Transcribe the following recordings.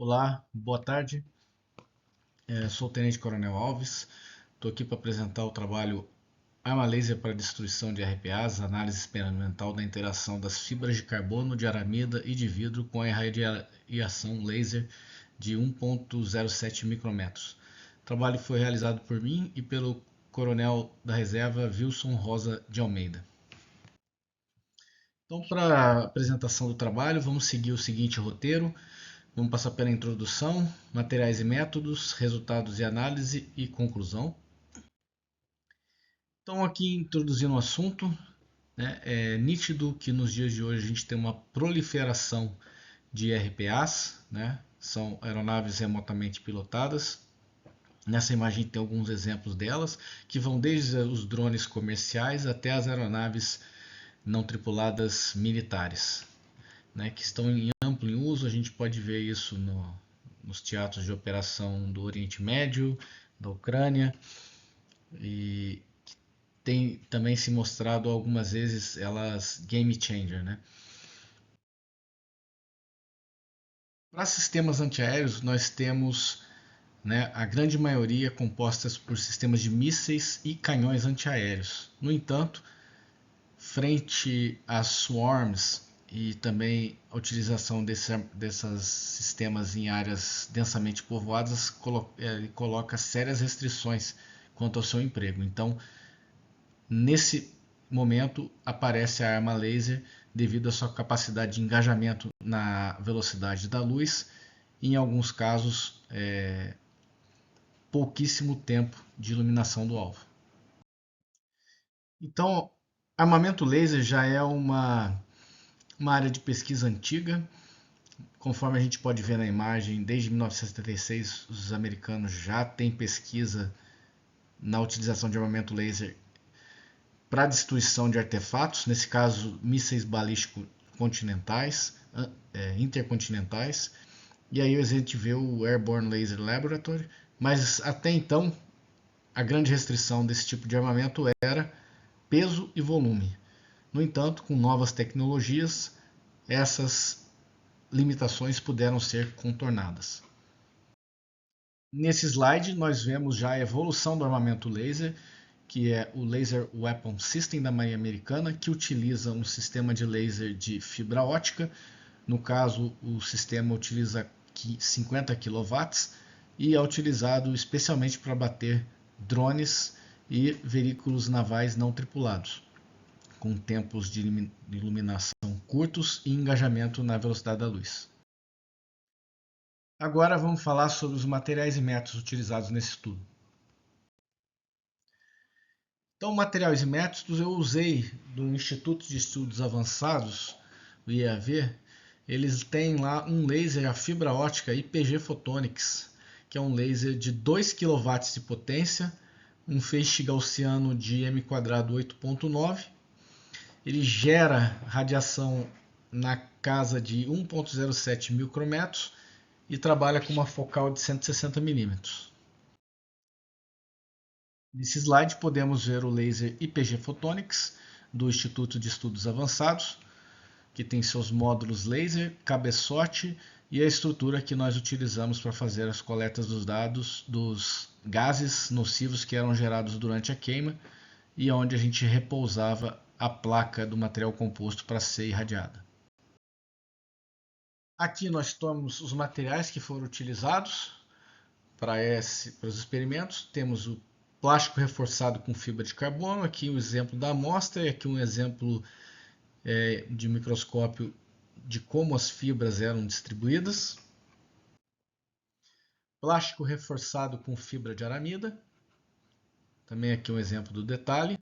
Olá, boa tarde. Sou o Tenente Coronel Alves. Estou aqui para apresentar o trabalho Arma Laser para Destruição de RPAs, análise experimental da interação das fibras de carbono, de aramida e de vidro com a irradiação laser de 1,07 micrômetros. O trabalho foi realizado por mim e pelo Coronel da Reserva Wilson Rosa de Almeida. Então, para a apresentação do trabalho, vamos seguir o seguinte roteiro. Vamos passar pela introdução, materiais e métodos, resultados e análise e conclusão. Então, aqui introduzindo o assunto, né, é nítido que nos dias de hoje a gente tem uma proliferação de RPAs, né, são aeronaves remotamente pilotadas. Nessa imagem tem alguns exemplos delas, que vão desde os drones comerciais até as aeronaves não tripuladas militares, né, que estão em amplo uso. A gente pode ver isso nos teatros de operação do Oriente Médio, da Ucrânia, e tem também se mostrado algumas vezes elas game changer, né? Para sistemas antiaéreos, nós temos, né, a grande maioria compostas por sistemas de mísseis e canhões antiaéreos. No entanto, frente às swarms e também a utilização desses sistemas em áreas densamente povoadas coloca sérias restrições quanto ao seu emprego. Então, nesse momento, aparece a arma laser devido à sua capacidade de engajamento na velocidade da luz e, em alguns casos, pouquíssimo tempo de iluminação do alvo. Então, armamento laser já é uma área de pesquisa antiga. Conforme a gente pode ver na imagem, desde 1976 os americanos já têm pesquisa na utilização de armamento laser para destruição de artefatos, nesse caso mísseis balísticos continentais, intercontinentais, e aí a gente vê o Airborne Laser Laboratory, mas até então a grande restrição desse tipo de armamento era peso e volume. No entanto, com novas tecnologias, essas limitações puderam ser contornadas. Nesse slide nós vemos já a evolução do armamento laser, que é o Laser Weapon System da Marinha Americana, que utiliza um sistema de laser de fibra ótica. No caso, o sistema utiliza 50 kW e é utilizado especialmente para bater drones e veículos navais não tripulados, com tempos de iluminação curtos e engajamento na velocidade da luz. Agora vamos falar sobre os materiais e métodos utilizados nesse estudo. Então, materiais e métodos eu usei do Instituto de Estudos Avançados, o IEAV. Eles têm lá um laser a fibra ótica IPG Photonics, que é um laser de 2 kW de potência, um feixe gaussiano de m² 8.9. Ele gera radiação na casa de 1,07 micrômetros e trabalha com uma focal de 160 mm. Nesse slide podemos ver o laser IPG Photonics do Instituto de Estudos Avançados, que tem seus módulos laser, cabeçote e a estrutura que nós utilizamos para fazer as coletas dos dados dos gases nocivos que eram gerados durante a queima e onde a gente repousava a placa do material composto para ser irradiada. Aqui nós temos os materiais que foram utilizados para os experimentos. Temos o plástico reforçado com fibra de carbono, aqui um exemplo da amostra e aqui um exemplo de microscópio de como as fibras eram distribuídas. Plástico reforçado com fibra de aramida, também aqui um exemplo do detalhe.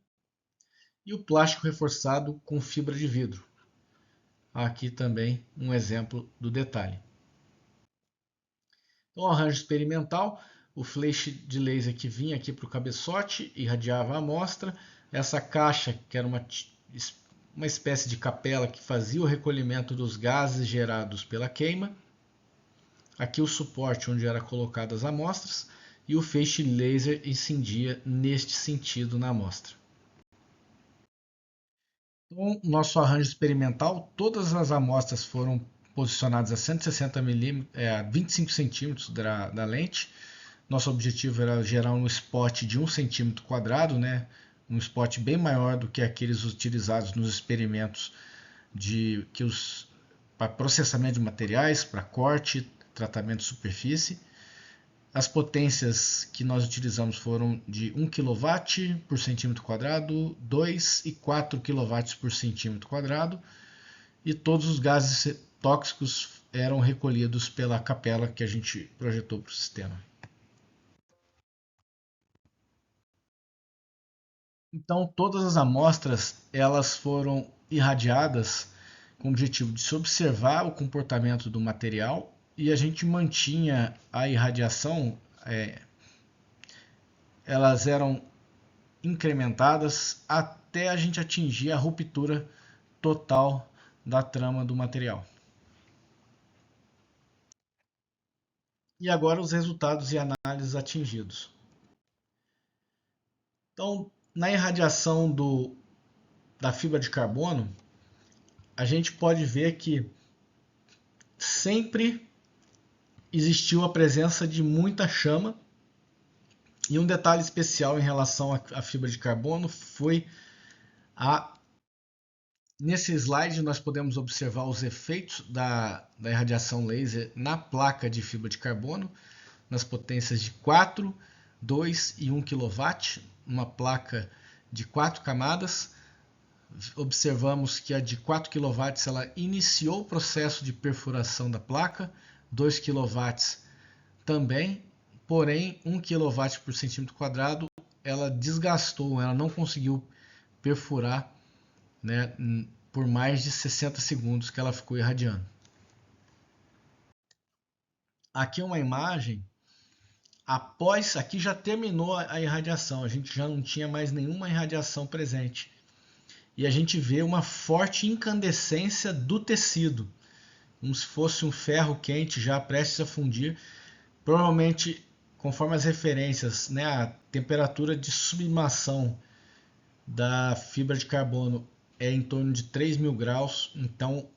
E o plástico reforçado com fibra de vidro, aqui também um exemplo do detalhe. Então, o arranjo experimental, o feixe de laser que vinha aqui para o cabeçote, irradiava a amostra. Essa caixa, que era uma espécie de capela que fazia o recolhimento dos gases gerados pela queima. Aqui o suporte onde eram colocadas as amostras e o feixe laser incendia neste sentido na amostra. Então, nosso arranjo experimental, todas as amostras foram posicionados a 160 milímetros, a 25 centímetros da lente. Nosso objetivo era gerar um spot de 1 centímetro quadrado, né? Um spot bem maior do que aqueles utilizados nos experimentos para processamento de materiais, para corte, tratamento de superfície. As potências que nós utilizamos foram de 1 kW por centímetro quadrado, 2 e 4 kW por centímetro quadrado, e todos os gases tóxicos eram recolhidos pela capela que a gente projetou para o sistema. Então, todas as amostras elas foram irradiadas com o objetivo de se observar o comportamento do material, e a gente mantinha a irradiação, elas eram incrementadas até a gente atingir a ruptura total da trama do material. E agora os resultados e análises atingidos. Então, na irradiação da fibra de carbono, a gente pode ver que sempre existiu a presença de muita chama. E um detalhe especial em relação à fibra de carbono foi nesse slide nós podemos observar os efeitos da irradiação laser na placa de fibra de carbono, nas potências de 4, 2 e 1 kW, uma placa de 4 camadas. Observamos que a de 4 kW ela iniciou o processo de perfuração da placa, 2 kW também, porém 1 kW por centímetro quadrado ela desgastou, ela não conseguiu perfurar, né, por mais de 60 segundos que ela ficou irradiando. Aqui é uma imagem aqui já terminou a irradiação, a gente já não tinha mais nenhuma irradiação presente. E a gente vê uma forte incandescência do tecido, como se fosse um ferro quente já prestes a fundir. Provavelmente, conforme as referências, né, a temperatura de sublimação da fibra de carbono é em torno de 3.000 graus, então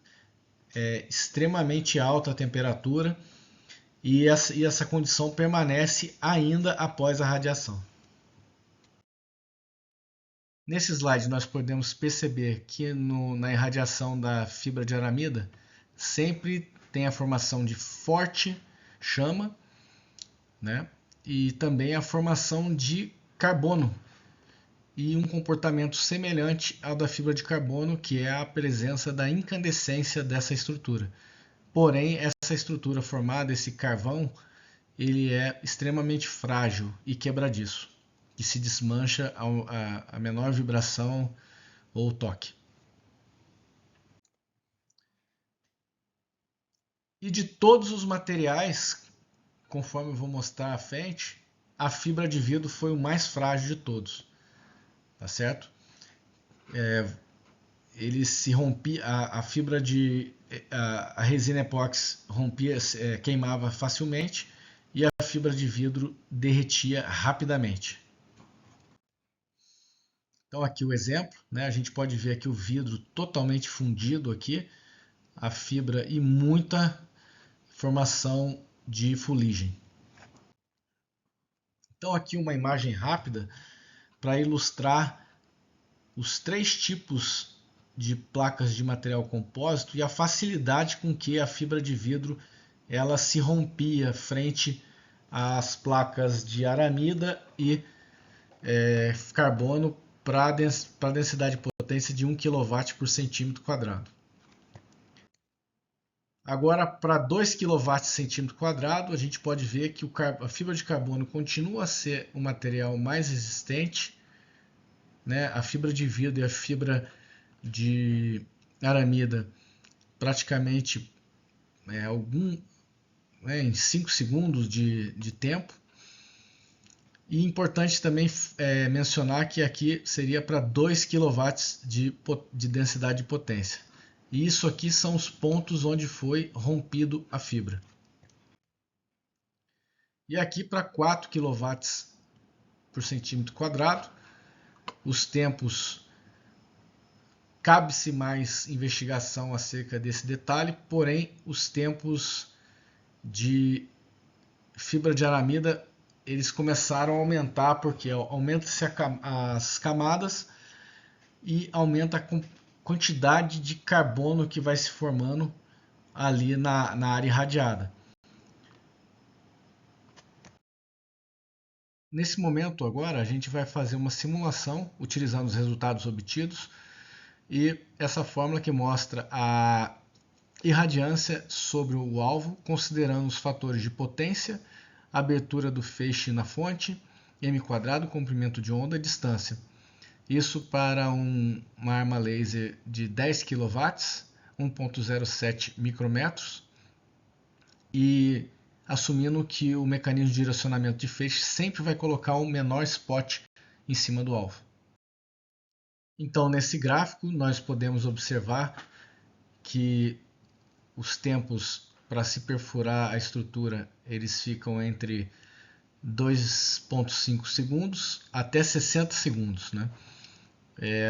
é extremamente alta a temperatura, e essa condição permanece ainda após a radiação. Nesse slide nós podemos perceber que na irradiação da fibra de aramida sempre tem a formação de forte chama, né? E também a formação de carbono e um comportamento semelhante ao da fibra de carbono, que é a presença da incandescência dessa estrutura. Porém, essa estrutura formada, esse carvão, ele é extremamente frágil e quebradiço, que se desmancha a menor vibração ou toque. E de todos os materiais, conforme eu vou mostrar à frente, a fibra de vidro foi o mais frágil de todos, tá certo? Ele se rompia, a fibra a resina epóxi rompia, queimava facilmente, e a fibra de vidro derretia rapidamente. Então aqui o exemplo, né? A gente pode ver aqui o vidro totalmente fundido aqui, a fibra e muita formação de fuligem. Então aqui uma imagem rápida para ilustrar os 3 tipos de placas de material compósito e a facilidade com que a fibra de vidro ela se rompia frente às placas de aramida e carbono para densidade de potência de 1 kW por centímetro quadrado. Agora, para 2 kW por centímetro quadrado, a gente pode ver que a fibra de carbono continua a ser o material mais resistente, né? A fibra de vidro e a fibra de aramida praticamente em 5 segundos de tempo. E importante também mencionar que aqui seria para 2 kW de densidade de potência. E isso aqui são os pontos onde foi rompido a fibra. E aqui para 4 kW por centímetro quadrado, os tempos cabe-se mais investigação acerca desse detalhe, porém os tempos de fibra de aramida eles começaram a aumentar porque aumenta-se as camadas e aumenta a quantidade de carbono que vai se formando ali na área irradiada. Nesse momento agora a gente vai fazer uma simulação utilizando os resultados obtidos e essa fórmula que mostra a irradiância sobre o alvo, considerando os fatores de potência, abertura do feixe na fonte, m², comprimento de onda e distância. Isso para uma arma laser de 10 kW, 1.07 micrômetros, e assumindo que o mecanismo de direcionamento de feixe sempre vai colocar o menor spot em cima do alvo. Então, nesse gráfico, nós podemos observar que os tempos para se perfurar a estrutura eles ficam entre 2,5 segundos até 60 segundos, né?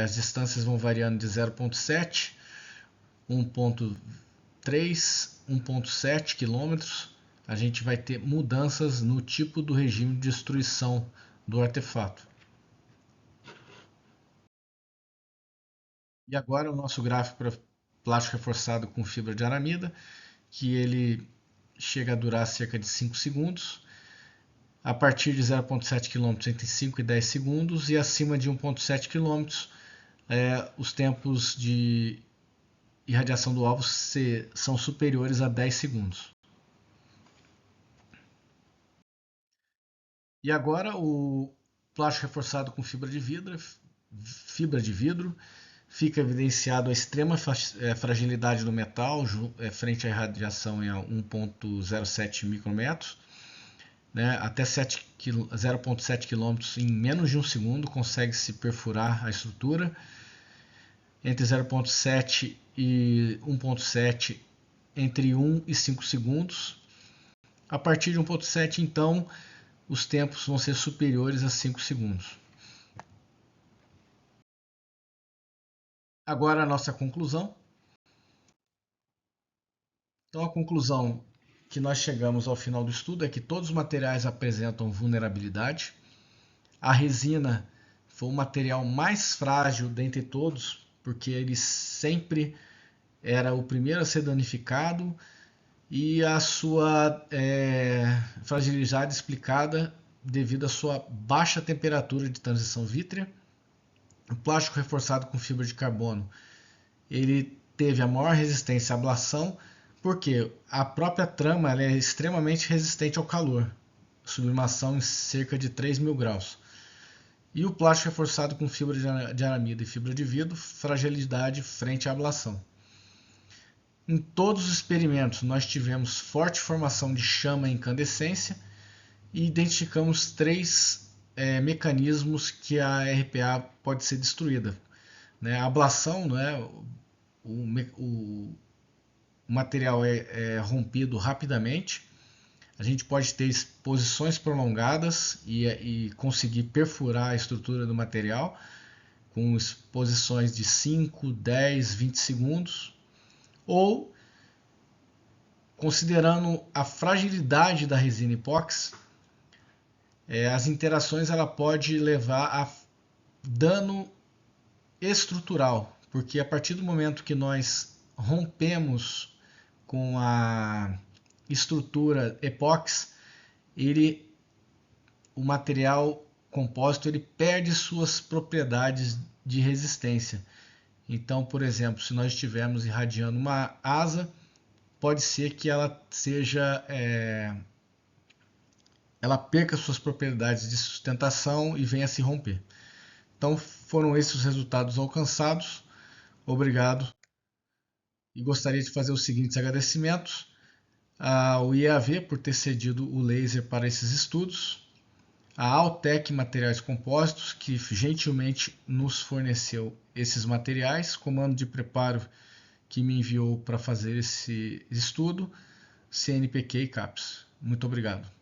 As distâncias vão variando de 0,7, 1,3, 1,7 quilômetros. A gente vai ter mudanças no tipo do regime de destruição do artefato. E agora o nosso gráfico para plástico reforçado com fibra de aramida, que ele chega a durar cerca de 5 segundos, a partir de 0,7 km entre 5 e 10 segundos, e acima de 1,7 km os tempos de irradiação do alvo são superiores a 10 segundos. E agora o plástico reforçado com fibra de vidro fica evidenciado a extrema fragilidade do metal frente à irradiação em 1,07 micrômetros, né, até 0,7 km em menos de um segundo consegue-se perfurar a estrutura, entre 0,7 e 1,7 entre 1 e 5 segundos. A partir de 1,7 então os tempos vão ser superiores a 5 segundos. Agora a nossa conclusão. Então a conclusão que nós chegamos ao final do estudo é que todos os materiais apresentam vulnerabilidade. A resina foi o material mais frágil dentre todos, porque ele sempre era o primeiro a ser danificado e a sua fragilidade explicada devido à sua baixa temperatura de transição vítrea. O plástico reforçado com fibra de carbono ele teve a maior resistência à ablação, porque a própria trama ela é extremamente resistente ao calor, sublimação em cerca de 3.000 graus. E o plástico reforçado com fibra de aramida e fibra de vidro, fragilidade frente à ablação. Em todos os experimentos nós tivemos forte formação de chama e incandescência e identificamos 3 mecanismos que a RPA pode ser destruída. A ablação, o material é rompido rapidamente, a gente pode ter exposições prolongadas e conseguir perfurar a estrutura do material com exposições de 5, 10, 20 segundos, ou, considerando a fragilidade da resina epóxi, as interações ela pode levar a dano estrutural, porque a partir do momento que nós rompemos com a estrutura epóxi, o material compósito ele perde suas propriedades de resistência. Então, por exemplo, se nós estivermos irradiando uma asa, pode ser que ela ela perca suas propriedades de sustentação e venha a se romper. Então foram esses os resultados alcançados. Obrigado. E gostaria de fazer os seguintes agradecimentos ao IEAV por ter cedido o laser para esses estudos, a Altec Materiais Compósitos, que gentilmente nos forneceu esses materiais, comando de preparo que me enviou para fazer esse estudo, CNPq e CAPES. Muito obrigado.